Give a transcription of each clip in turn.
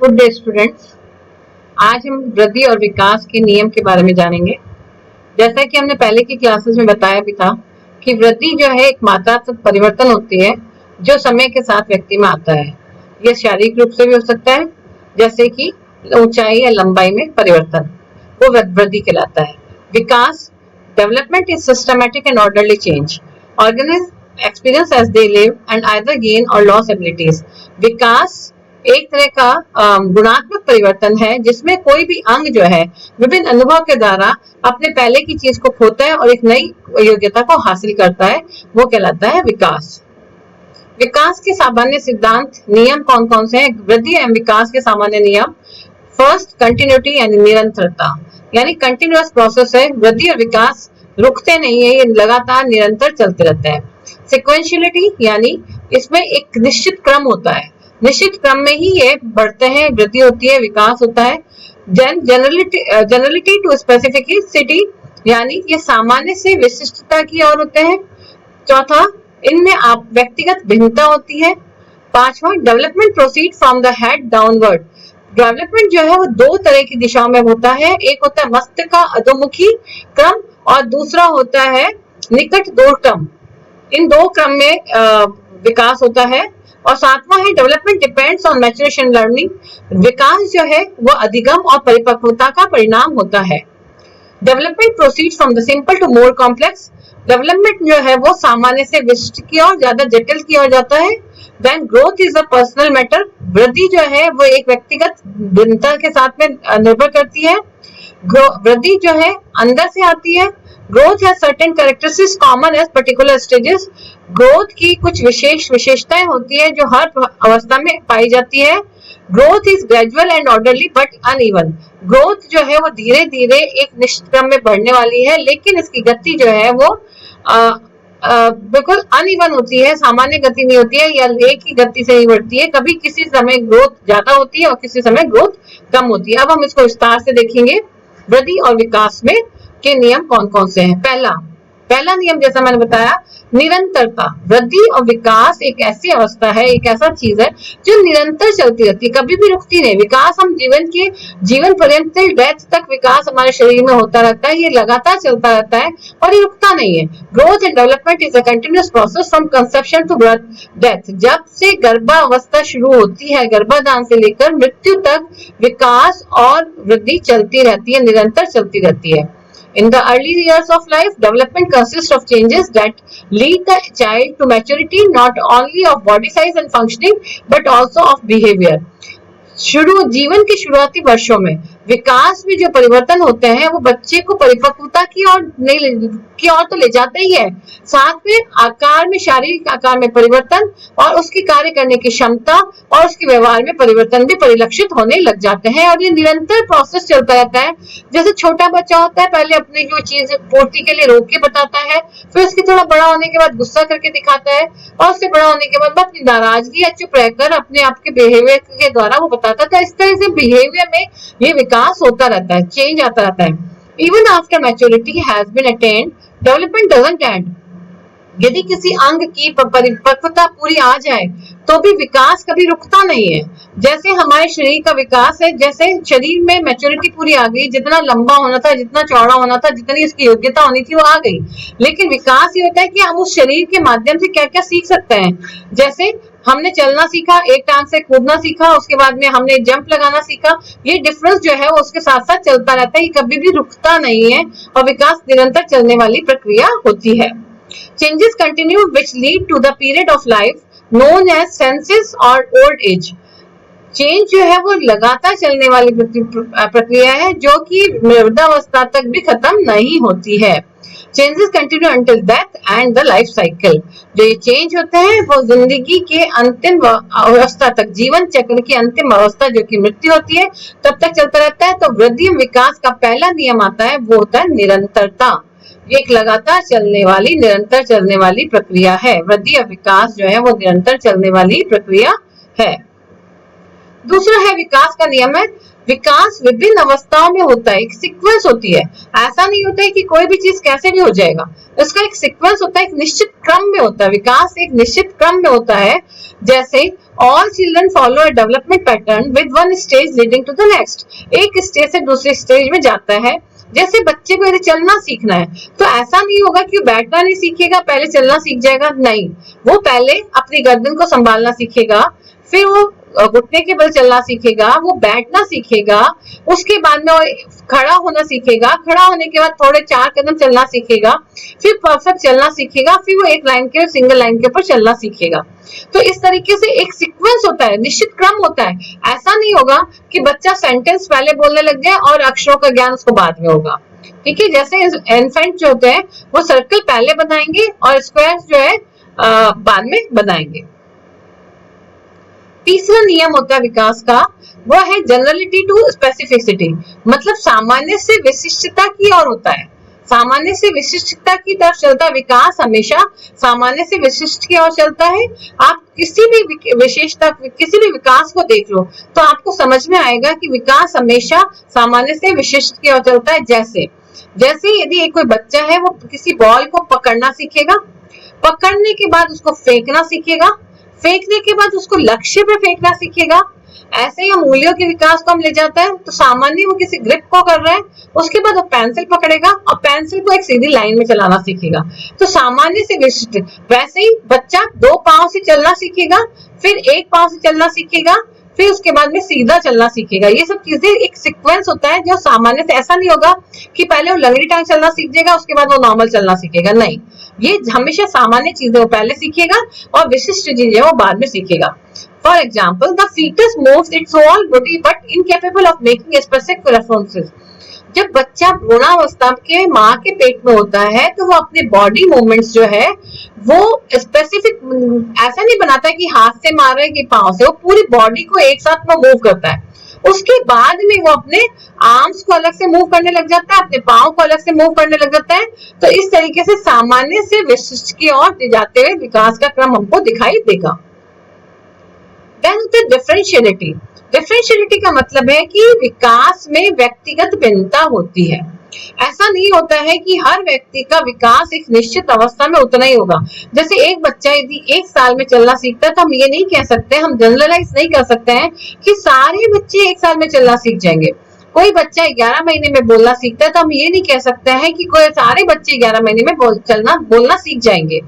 Good day students. आज हम वृद्धि और विकास के नियम के बारे में जानेंगे। जैसा कि हमने पहले की क्लासेस में बताया भी था कि वृद्धि जो है एक मात्रात्मक परिवर्तन होती है जो समय के साथ व्यक्ति में आता है। यह शारीरिक रूप से भी हो सकता है, जैसे कि ऊंचाई या लंबाई में परिवर्तन, वो वृद्धि कहलाता है। विकास, development is systematic and orderly change organism experience as they live and either gain और लॉस एबिलिटीज। विकास एक तरह का गुणात्मक परिवर्तन है जिसमें कोई भी अंग जो है विभिन्न अनुभव के द्वारा अपने पहले की चीज को खोता है और एक नई योग्यता को हासिल करता है, वो कहलाता है विकास। विकास के सामान्य सिद्धांत नियम कौन कौन से हैं? वृद्धि एवं विकास के सामान्य नियम। फर्स्ट, कंटिन्यूटी यानी निरंतरता, यानी कंटिन्यूअस प्रोसेस है। वृद्धि और विकास रुकते नहीं है, ये लगातार निरंतर चलते रहते हैं। सिक्वेंशियलिटी यानी इसमें एक निश्चित क्रम होता है, निश्चित क्रम में ही ये बढ़ते हैं, वृद्धि होती है, विकास होता है। जनरलिटी टू स्पेसिफिसिटी यानी ये सामान्य से विशिष्टता की ओर होते हैं। चौथा, इनमें आप व्यक्तिगत भिन्नता होती है। पांचवा, development proceed from the head downward. Development जो है वो दो तरह की दिशाओं में होता है, एक होता है मस्तिष्क का अधोमुखी क्रम और दूसरा होता है निकट दूर क्रम। इन दो क्रम में विकास होता है। और सातवां है development depends on maturation learning. विकास जो है वो अधिगम और परिपक्वता का परिणाम होता है। Development proceeds from the simple to more complex. Development जो है वो सामान्य से विशिष्ट की ओर, ज्यादा जटिल की ओर जाता है। Then growth is a personal matter. वृद्धि जो है वो एक व्यक्तिगत भिन्नता के साथ में निर्भर करती है। वृद्धि जो है अंदर से आती है। Growth has certain characteristics common as particular stages. Growth की कुछ विशेषताएं होती है जो हर अवस्था में पाई जाती है। Growth is gradual and orderly but uneven. Growth जो है वो धीरे धीरे एक निश्चित क्रम में बढ़ने वाली है, लेकिन इसकी गति जो है वो बिल्कुल अनइवन होती है, सामान्य गति नहीं होती है या एक ही गति से ही बढ़ती है। कभी किसी समय ग्रोथ ज्यादा होती है और किसी समय ग्रोथ कम होती है। अब हम इसको विस्तार से देखेंगे। वृद्धि और विकास में के नियम कौन कौन से हैं? पहला नियम जैसा मैंने बताया, निरंतरता। वृद्धि और विकास एक ऐसी अवस्था है, एक ऐसा चीज है जो निरंतर चलती रहती है, कभी भी रुकती नहीं। विकास हम जीवन पर्यंत डेथ तक विकास हमारे शरीर में होता रहता है, ये लगातार चलता रहता है और ये रुकता नहीं है। Growth and development is a continuous process from conception to death. जब से गर्भावस्था शुरू होती है, गर्भाधान से लेकर मृत्यु तक विकास और वृद्धि चलती रहती है, निरंतर चलती रहती है। In the early years of life, development consists of changes that lead the child to maturity, not only of body size and functioning, but also of behavior. जीवन के शुरुआती वर्षों में विकास में जो परिवर्तन होते हैं वो बच्चे को परिपक्वता की ओर तो ले जाते ही है, साथ में आकार में, शारीरिक आकार में परिवर्तन और उसकी कार्य करने की क्षमता और उसके व्यवहार में परिवर्तन भी परिलक्षित होने लग जाते हैं। और ये निरंतर प्रोसेस चलता रहता है। जैसे छोटा बच्चा होता है, पहले अपने जो चीज पूर्ति के लिए रोक के बताता है, फिर उसकी थोड़ा बड़ा होने के बाद गुस्सा करके दिखाता है और उससे बड़ा होने के बाद अपनी नाराजगी या चुप रहकर अपने आप के बिहेवियर के द्वारा वो बताता था। इस तरह से बिहेवियर में ये विकास होता रहता है, चेंज आता रहता है। Even after maturity has been attend, development doesn't end. यदि किसी अंग की परिपक्वता पूरी आ जाए तो भी विकास कभी रुकता नहीं है। जैसे हमारे शरीर का विकास है, जैसे शरीर में मैच्योरिटी पूरी आ गई, जितना लंबा होना था, जितना चौड़ा होना था, जितनी इसकी योग्यता होनी थी वो आ गई। लेकिन विकास ये होता है कि हम उस शरीर के माध्यम से क्या क्या सीख सकते हैं। जैसे हमने चलना सीखा, एक टांग से कूदना सीखा, उसके बाद में हमने जंप लगाना सीखा। ये डिफरेंस जो है वो उसके साथ साथ चलता रहता है, ये कभी भी रुकता नहीं है और विकास निरंतर चलने वाली प्रक्रिया होती है। Changes continue which lead to the period of life known as senses or old age. Change जो है वो लगातार चलने वाली प्रक्रिया है जो कि वृद्धावस्था तक भी खत्म नहीं होती है। Changes continue until death and the life cycle. जो ये चेंज होते हैं वो जिंदगी के अंतिम अवस्था तक, जीवन चक्र की अंतिम अवस्था जो कि मृत्यु होती है, तब तक चलता रहता है। तो वृद्धि विकास का पहला नियम आता है, वो होता है निरंतरता। एक लगातार चलने वाली, निरंतर चलने वाली प्रक्रिया है। वृद्धि और विकास जो है वो निरंतर चलने वाली प्रक्रिया है। दूसरा है विकास का नियम है, विकास विभिन्न अवस्थाओं में होता है, एक सीक्वेंस होती है। ऐसा नहीं होता है कि कोई भी चीज कैसे भी हो जाएगा, इसका एक सीक्वेंस होता है, एक निश्चित क्रम में होता है। विकास एक निश्चित क्रम में होता है। जैसे all children follow a development pattern with one stage leading to the next. एक स्टेज से दूसरे स्टेज में जाता है। जैसे बच्चे को यदि चलना सीखना है तो ऐसा नहीं होगा कि बैठना नहीं सीखेगा पहले चलना सीख जाएगा, नहीं, वो पहले अपनी गर्दन को संभालना सीखेगा, फिर वो घुटने के बल चलना सीखेगा, वो बैठना सीखेगा, उसके बाद में वो खड़ा होना सीखेगा, खड़ा होने के बाद थोड़े 4 कदम चलना सीखेगा, फिर परफेक्ट चलना सीखेगा, फिर वो एक लाइन के सिंगल लाइन के ऊपर चलना सीखेगा। तो इस तरीके से एक सीक्वेंस होता है, निश्चित क्रम होता है। ऐसा नहीं होगा कि बच्चा सेंटेंस पहले बोलने लग जाए और अक्षरों का ज्ञान उसको बाद में होगा। ठीक है, जैसे इन्फेंट जो होते हैं वो सर्कल पहले बनाएंगे और स्क्वायर जो है बाद में बनाएंगे। तीसरा नियम होता है विकास का, वो है जनरलिटी टू स्पेसिफिसिटी, मतलब सामान्य से विशिष्टता की ओर होता है। सामान्य से विशिष्टता की तरफ चलता है विकास, हमेशा सामान्य से विशिष्ट की ओर चलता है। आप किसी भी विशेषता, किसी भी विकास को देख लो तो आपको समझ में आएगा कि विकास हमेशा सामान्य से विशिष्ट की ओर चलता है। जैसे यदि एक कोई बच्चा है वो किसी बॉल को पकड़ना सीखेगा, पकड़ने के बाद उसको फेंकना सीखेगा, फेंकने के बाद उसको लक्ष्य पे फेंकना सीखेगा। ऐसे ही मूल्यों के विकास को हम ले जाता है तो सामान्य वो किसी ग्रिप को कर रहा है, उसके बाद वो पेंसिल पकड़ेगा और पेंसिल को एक सीधी लाइन में चलाना सीखेगा। तो सामान्य से विशिष्ट, वैसे ही बच्चा 2 पांव से चलना सीखेगा, फिर 1 पांव से चलना सीखेगा, फिर उसके बाद में सीधा चलना सीखेगा। ये सब चीजें एक सीक्वेंस होता है जो सामान्य से, ऐसा नहीं होगा कि पहले वो लंगड़ी टांग चलना सीख जाएगा उसके बाद वो नॉर्मल चलना सीखेगा, नहीं, ये हमेशा सामान्य चीजें वो पहले सीखेगा और विशिष्ट चीजें वो बाद में सीखेगा। For example, the foetus moves its whole body but incapable of making specific responses. जब बच्चा भ्रूणावस्था के माँ के पेट में होता है तो वो अपने बॉडी मूवमेंट्स जो है वो स्पेसिफिक ऐसा नहीं बनाता है कि हाथ से मार रहे कि पांव से, वो पूरी बॉडी को एक साथ में मूव करता है। उसके बाद में वो अपने आर्म्स को अलग से मूव करने लग जाता है, अपने पाँव को अलग से मूव करने लग जाता है। तो इस तरीके से सामान्य से विशिष्ट की ओर जाते हुए विकास का क्रम हमको दिखाई देगा। देन डिफरेंशियलिटी। डिफरेंशियलिटी का मतलब है कि विकास में व्यक्तिगत भिन्नता होती है। ऐसा नहीं होता है कि हर व्यक्ति का विकास एक निश्चित अवस्था में उतना ही होगा। जैसे एक बच्चा यदि 1 साल में चलना सीखता है तो हम ये नहीं कह सकते, हम जनरलाइज नहीं कर सकते हैं कि सारे बच्चे 1 साल में चलना सीख जाएंगे। कोई बच्चा 11 महीने में बोलना सीखता है तो हम ये नहीं कह सकते हैं कि कोई सारे बच्चे 11 महीने में बोलना सीख जाएंगे,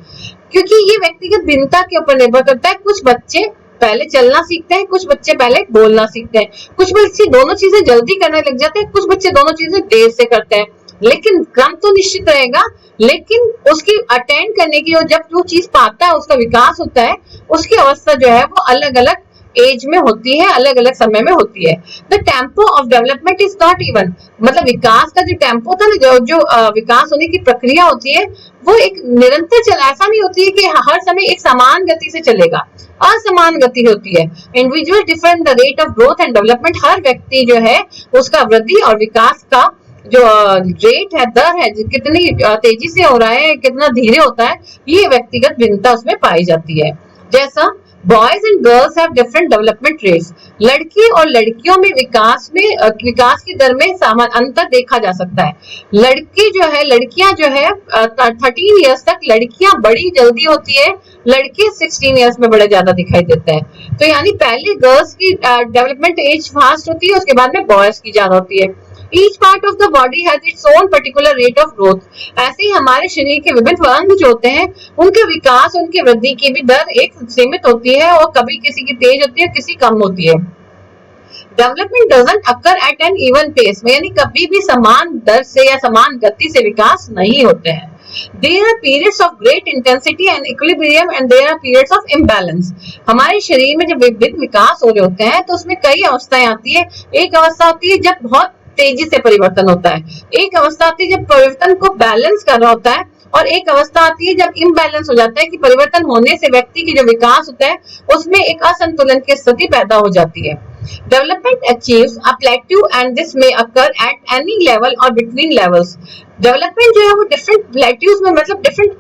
क्योंकि ये व्यक्तिगत भिन्नता के ऊपर निर्भर करता है। कुछ बच्चे पहले चलना सीखते हैं, कुछ बच्चे पहले बोलना सीखते हैं, कुछ बच्चे दोनों चीजें जल्दी करने लग जाते हैं, कुछ बच्चे दोनों चीजें देर से करते हैं। लेकिन क्रम तो निश्चित रहेगा, लेकिन उसकी अटेंड करने की, जब जो चीज पाता है उसका विकास होता है, उसकी अवस्था जो है वो अलग अलग एज में होती है, अलग अलग समय में होती है। The tempo of development is not even, मतलब विकास का जो टेम्पो था ना, जो विकास होने की प्रक्रिया होती है वो एक निरंतर चल, ऐसा नहीं होती है कि हर समय एक समान गति से चलेगा, असमान गति होती है। Individual different the rate of growth and development, हर व्यक्ति जो है उसका वृद्धि और विकास का जो रेट है, दर है, कितनी तेजी से हो रहा है, कितना धीरे होता है, ये व्यक्तिगत भिन्नता उसमें पाई जाती है। जैसा boys and girls have different development rates, लड़के और लड़कियों में विकास की दर में समान अंतर देखा जा सकता है। लड़के जो है, लड़कियां जो है 13 इयर्स तक लड़कियां बड़ी जल्दी होती है, लड़के 16 इयर्स में बड़े ज्यादा दिखाई देते हैं। तो यानी पहले गर्ल्स की डेवलपमेंट एज फास्ट होती है, उसके बाद में बॉयज की ज्यादा होती है। Each part of the body has its own particular rate of growth. ऐसे ही हमारे शरीर के विभिन्न अंग जो होते हैं उनके विकास, उनकी वृद्धि की भी दर एक सीमित होती है और कभी किसी की तेज होती है, किसी कम होती है। Development doesn't occur at an even pace, यानी कभी भी समान दर से या समान गति से विकास नहीं होते हैं। There are periods of great intensity and equilibrium and there are periods of imbalance. हमारे शरीर में जब विभिन्न विकास हो रहे होते हैं तो उसमें कई अवस्थाएं आती है। एक अवस्था होती है जब बहुत तेजी से परिवर्तन होता है, एक अवस्था आती है जब परिवर्तन को बैलेंस कर रहा होता है, और एक अवस्था आती है जब इम्बैलेंस हो जाता है कि परिवर्तन होने से व्यक्ति की जो विकास होता है उसमें एक असंतुलन की स्थिति पैदा हो जाती है। Development achieves a plateau and this may occur at any level और बिटवीन लेवल्स। डेवलपमेंट जो है वो डिफरेंट प्लेट्यूज में, मतलब डिफरेंट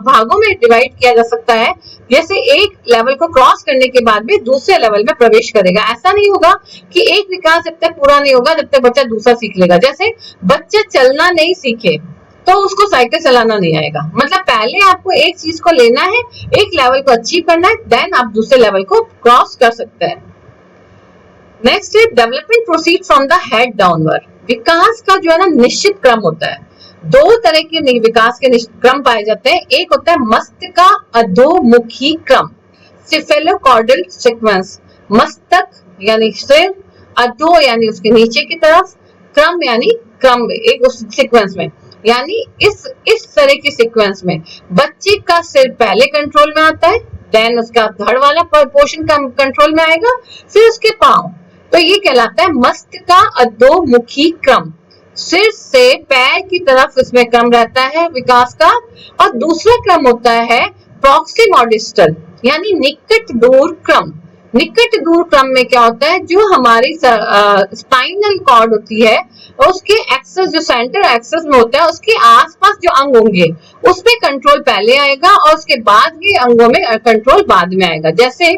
भागों में डिवाइड किया जा सकता है। जैसे एक लेवल को क्रॉस करने के बाद भी दूसरे लेवल में प्रवेश करेगा। ऐसा नहीं होगा कि एक विकास जब तक पूरा नहीं होगा जब तक बच्चा दूसरा सीख लेगा। जैसे बच्चा चलना नहीं सीखे तो उसको साइकिल चलाना नहीं आएगा। मतलब पहले आपको एक चीज को लेना है, एक लेवल को अचीव करना है, देन आप दूसरे लेवल को क्रॉस कर सकते हैं। नेक्स्ट है development proceed from the head downward. विकास का जो है ना निश्चित क्रम होता है। दो तरह के विकास के क्रम पाए जाते हैं। एक होता है मस्तिष्क का अधोमुखी क्रम, सिफेलोकॉर्डल सीक्वेंस। मस्तक यानी सिर, अधो यानी उसके नीचे की तरफ, क्रम यानी क्रम में, एक उस सीक्वेंस में, यानी इस तरह की सीक्वेंस में बच्चे का सिर पहले कंट्रोल में आता है, देन उसका धड़ वाला पोर्शन कंट्रोल में आएगा, फिर उसके पांव। तो ये कहलाता है मस्तिष्क का अधोमुखी क्रम। सिर से पैर की तरफ इसमें क्रम रहता है विकास का। और दूसरा क्रम होता है प्रॉक्सिमोडिस्टल यानी निकट दूर क्रम। निकट दूर क्रम में क्या होता है, जो हमारी स्पाइनल कॉर्ड होती है उसके एक्सेस, जो सेंटर एक्सेस में होता है उसके आसपास जो अंग होंगे उस पे कंट्रोल पहले आएगा और उसके बाद के अंगों में कंट्रोल बाद में आएगा। जैसे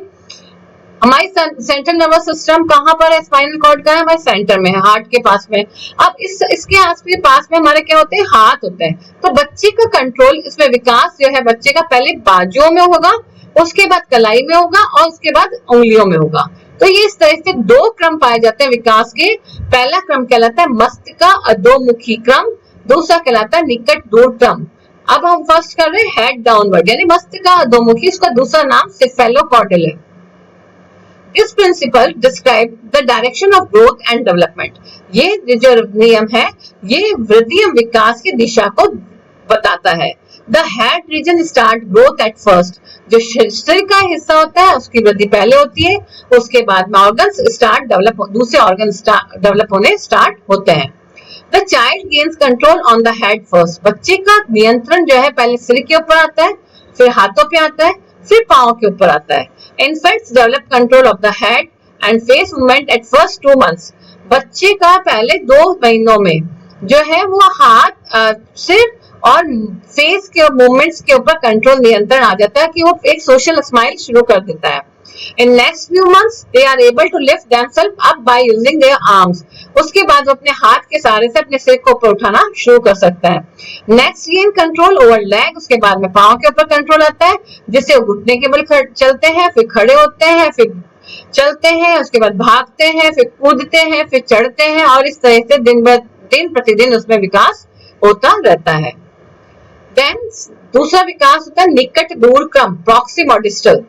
हमारी सेंट्रल नर्वस सिस्टम कहाँ पर है, स्पाइनल कॉर्ड का है हमारे सेंटर में है, हार्ट के पास में। अब इसके आसपास पास में हमारे क्या होते हैं, हाथ होते हैं। तो बच्चे का कंट्रोल, इसमें विकास जो है बच्चे का पहले बाजुओं में होगा, उसके बाद कलाई में होगा और उसके बाद उंगलियों में होगा। तो ये इस तरह से दो क्रम पाए जाते हैं विकास के। पहला क्रम कहलाता है मस्तिष्क का अधोमुखी क्रम, दूसरा कहलाता है निकट दूर क्रम। अब हम फर्स्ट कर रहे हैं हेड डाउनवर्ड यानी मस्तिष्क का अधोमुखी, इसका दूसरा नाम सिफेलोकॉर्डल है। This principle describe the direction of growth and development. ये जो नियम है ये वृद्धि एवं विकास की दिशा को बताता है। The head region start growth at first. जो सिर का हिस्सा होता है उसकी वृद्धि पहले होती है, उसके बाद में ऑर्गन्स स्टार्ट डेवलप, दूसरे ऑर्गन डेवलप होने स्टार्ट होते हैं। The child gains control on the head first. बच्चे का नियंत्रण जो है पहले सिर के ऊपर आता है, फिर हाथों पे आता है, फिर पांव के ऊपर आता है। Infants develop control of the head and face movement at first 2 months. बच्चे का पहले 2 महीनों में जो है वो हाथ, सिर और फेस के मूवमेंट्स के ऊपर कंट्रोल, नियंत्रण आ जाता है कि वो एक सोशल स्माइल शुरू कर देता है। In next few months they are able to lift themselves up by using their arms. उसके बाद वो अपने हाथ के सहारे से अपने सिर को ऊपर उठाना शुरू कर सकता है। Next gain control over leg. उसके बाद में पांव के ऊपर कंट्रोल आता है, जिससे वो घुटने के बल चलते हैं, फिर खड़े होते हैं, फिर चलते हैं, उसके बाद भागते हैं, फिर कूदते हैं, फिर चढ़ते हैं और इस तरह से दिन प्रतिदिन उसमें विकास होता रहता है। Then दूसरा विकास होता है निकट दूर क्रम, प्रॉक्सिमोडिस्टल।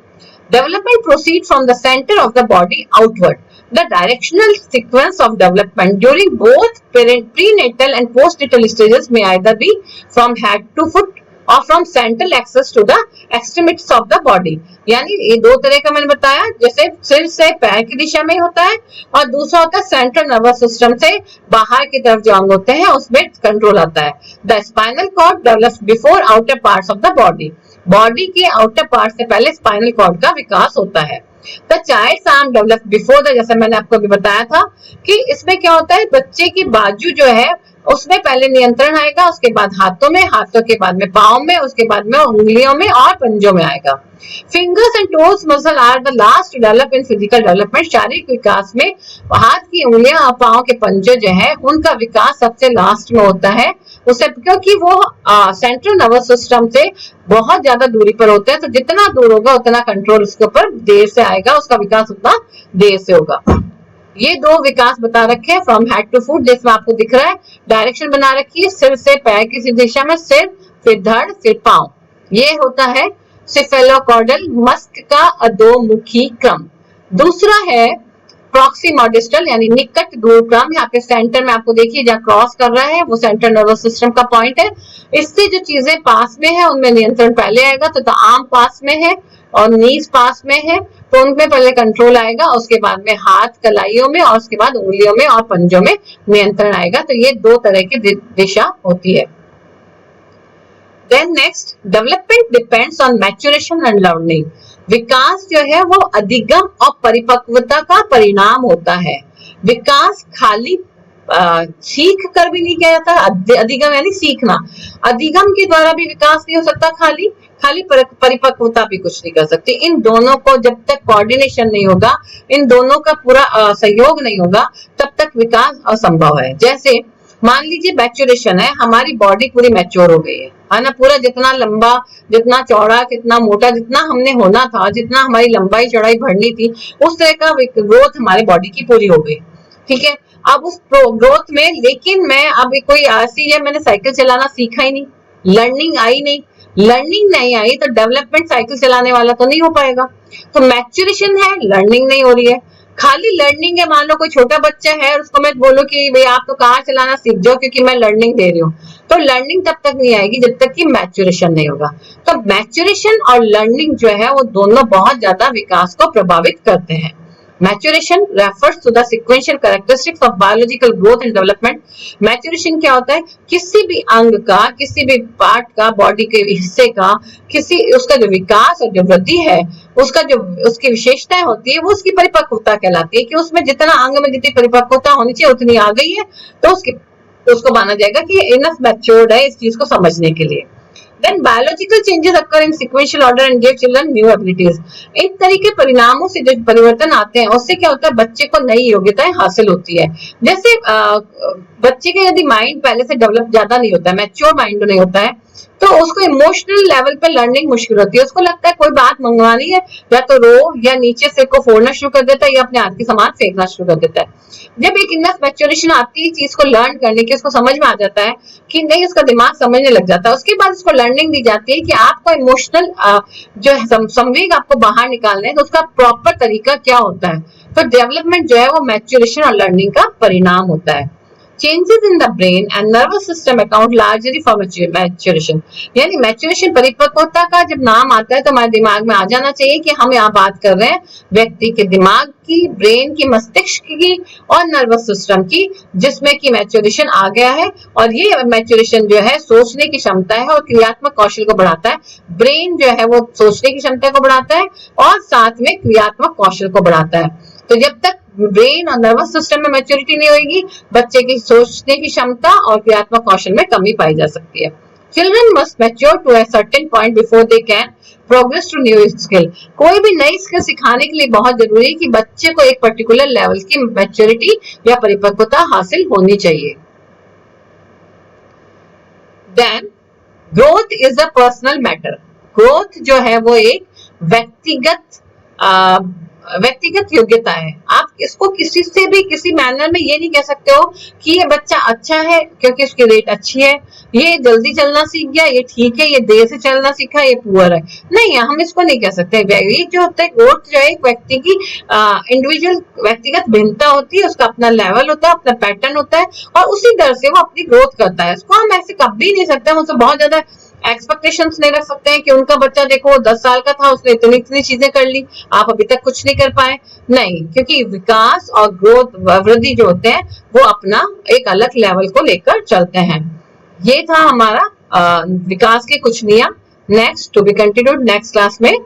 Development proceeds from the center of the body outward. The directional sequence of development during both prenatal and postnatal stages may either be from head to foot or from central axis to the extremities of the body. यानी ये दो तरह का मैंने बताया, जैसे सिर से पैर की दिशा में होता है और दूसरा होता है सेंट्रल नर्वस सिस्टम से बाहर की तरफ जो अंग होते हैं उसमें कंट्रोल आता है। The spinal cord develops before outer parts of the body. Body के आउटर पार्ट से पहले स्पाइनल कॉर्ड का विकास होता है। The child's arm develops before the, जैसे मैंने आपको भी बताया था कि इसमें क्या होता है, बच्चे की बाजू जो है उसमें पहले नियंत्रण आएगा, उसके बाद हाथों में, हाथों के बाद में पाँव में, उसके बाद में उंगलियों में और पंजों में आएगा। Fingers and toes muscle are the last to develop in physical development. शारीरिक विकास में हाथ की उंगलियां और पाँव के पंजे जो है उनका विकास सबसे लास्ट में होता है, उससे क्योंकि वो सेंट्रल नर्वस सिस्टम से बहुत ज्यादा दूरी पर होते हैं। तो जितना दूर होगा उतना कंट्रोल उसके ऊपर देर से आएगा, उसका विकास उतना देर से होगा। ये दो विकास बता रखे हैं फ्रॉम हेड टू फुट, जिसमें आपको दिख रहा है डायरेक्शन बना रखी है, सिर से पैर की दिशा में, सिर फिर धड़ फिर पांव। ये होता है सिफेलोकॉर्डल, मस्तिष्क का अधोमुखी क्रम। दूसरा है प्रॉक्सिमोडिस्टल यानी निकट दूर क्रम। यहाँ पे सेंटर में आपको देखिए जहाँ क्रॉस कर रहा है वो सेंट्रल नर्वस सिस्टम का पॉइंट है। इससे जो चीजें पास में है उनमें नियंत्रण पहले आएगा। तो आर्म पास में है और नीज पास में है तो उनमें पहले कंट्रोल आएगा, उसके बाद में हाथ कलाइयों में और उसके बाद उंगलियों में और पंजों में नियंत्रण आएगा। तो ये दो तरह की दिशा होती है। Then next, development depends on maturation and learning. विकास जो है वो अधिगम और परिपक्वता का परिणाम होता है। विकास खाली सीख कर भी नहीं किया जाता। अधिगम यानी सीखना, अधिगम के द्वारा भी विकास नहीं हो सकता, खाली परिपक्वता भी कुछ नहीं कर सकती। इन दोनों को जब तक कोऑर्डिनेशन नहीं होगा, इन दोनों का पूरा सहयोग नहीं होगा, तब तक विकास असंभव है। जैसे मान लीजिए मैच्योरेशन है, हमारी बॉडी पूरी मैच्योर हो गई है ना, पूरा जितना लंबा, जितना चौड़ा, कितना मोटा, जितना हमने होना था, जितना हमारी लंबाई चौड़ाई बढ़नी थी, उस तरह का ग्रोथ हमारे बॉडी की पूरी हो गई। ठीक है, अब उस ग्रोथ में, लेकिन मैं अब कोई ऐसी है, मैंने साइकिल चलाना सीखा ही नहीं, लर्निंग आई नहीं, लर्निंग नहीं आई तो डेवलपमेंट साइकिल चलाने वाला तो नहीं हो पाएगा। तो मैच्योरेशन है, लर्निंग नहीं हो रही है। खाली लर्निंग है, मान लो कोई छोटा बच्चा है और उसको मैं बोलूं कि भाई आप तो कार चलाना सीख जाओ क्योंकि मैं लर्निंग दे रही हूँ, तो लर्निंग तब तक नहीं आएगी जब तक कि मैच्योरेशन नहीं होगा। तो मैच्योरेशन और लर्निंग जो है वो दोनों बहुत ज्यादा विकास को प्रभावित करते हैं। Maturation refers to the sequential characteristics of biological growth and development. Maturation क्या होता है, किसी भी अंग का, किसी भी पार्ट का, बॉडी के हिस्से का, किसी उसका जो विकास और जो वृद्धि है, उसका जो उसकी विशेषताएं होती है, वो उसकी परिपक्वता कहलाती है, कि उसमें जितना अंग में जितनी परिपक्वता होनी चाहिए उतनी आ गई है, तो उसको माना जाएगा कि इनफ मैच्योर्ड है इस चीज को समझने के लिए। Then biological changes occur in sequential order and give children new abilities. एक तरीके परिणामों से जो परिवर्तन आते हैं उससे क्या होता है, बच्चे को नई योग्यताएं हासिल होती है। जैसे बच्चे का यदि माइंड पहले से डेवलप ज्यादा नहीं होता है, मैच्योर माइंड नहीं होता है, तो उसको इमोशनल लेवल पे लर्निंग मुश्किल होती है। उसको लगता है कोई बात मंगवानी है, या तो रो, या नीचे से को फोड़ना शुरू कर देता है, या अपने हाथ के सामान फेंकना शुरू कर देता है। जब एक इनफ मैच्योरेशन आती है चीज को लर्न करने की, उसको समझ में आ जाता है कि नहीं, उसका दिमाग समझने लग जाता है। उसके बाद उसको लर्निंग दी जाती है कि आपको इमोशनल जो संवेग आपको बाहर निकालना है, तो उसका प्रॉपर तरीका क्या होता है। तो डेवलपमेंट जो है वो मैच्योरेशन और लर्निंग का परिणाम होता है। Changes in the brain and nervous system account largely for maturation. यानी मैच्योरेशन, परिपक्वता का जब नाम आता है तो हमारे दिमाग में आ जाना चाहिए कि हम यहाँ बात कर रहे हैं व्यक्ति के दिमाग की, ब्रेन की, मस्तिष्क की और नर्वस सिस्टम की, जिसमें कि मैच्योरेशन आ गया है। और ये मैच्योरेशन जो है सोचने की क्षमता है और क्रियात्मक कौशल को बढ़ाता है। ब्रेन जो है वो सोचने की क्षमता को बढ़ाता है और साथ में क्रियात्मक कौशल को बढ़ाता है। तो जब तक ब्रेन और नर्वस सिस्टम में मैच्योरिटी नहीं होगी, बच्चे की सोचने की क्षमता और क्रियात्मक कौशल में कमी पाई जा सकती है। Children must mature to a certain point before they can progress to new skill. कोई भी नई स्किल सिखाने के लिए बहुत जरूरी है कि बच्चे को एक पर्टिकुलर लेवल की मैच्योरिटी या परिपक्वता हासिल होनी चाहिए। Then growth is a personal matter. Growth जो है वो एक व्यक्तिगत योग्यता है। आप इसको किसी से भी किसी मैनर में ये नहीं कह सकते हो कि ये बच्चा अच्छा है क्योंकि उसकी रेट अच्छी है, ये जल्दी चलना सीख गया, ये ठीक है, ये देर से चलना सीखा, ये पुअर है। नहीं, हम इसको नहीं कह सकते। ये जो होता है ग्रोथ जो है एक व्यक्ति की इंडिविजुअल व्यक्तिगत भिन्नता होती है, उसका अपना लेवल होता है, अपना पैटर्न होता है और उसी दर से वो अपनी ग्रोथ करता है। इसको हम ऐसे कभी नहीं सकते, हम उससे बहुत ज्यादा एक्सपेक्टेशंस नहीं रख सकते हैं कि उनका बच्चा देखो 10 साल का था, उसने इतनी चीजें कर ली, आप अभी तक कुछ नहीं कर पाए। नहीं, क्योंकि विकास और ग्रोथ, वृद्धि जो होते हैं वो अपना एक अलग लेवल को लेकर चलते हैं। ये था हमारा विकास के कुछ नियम। Next to be continued next class में।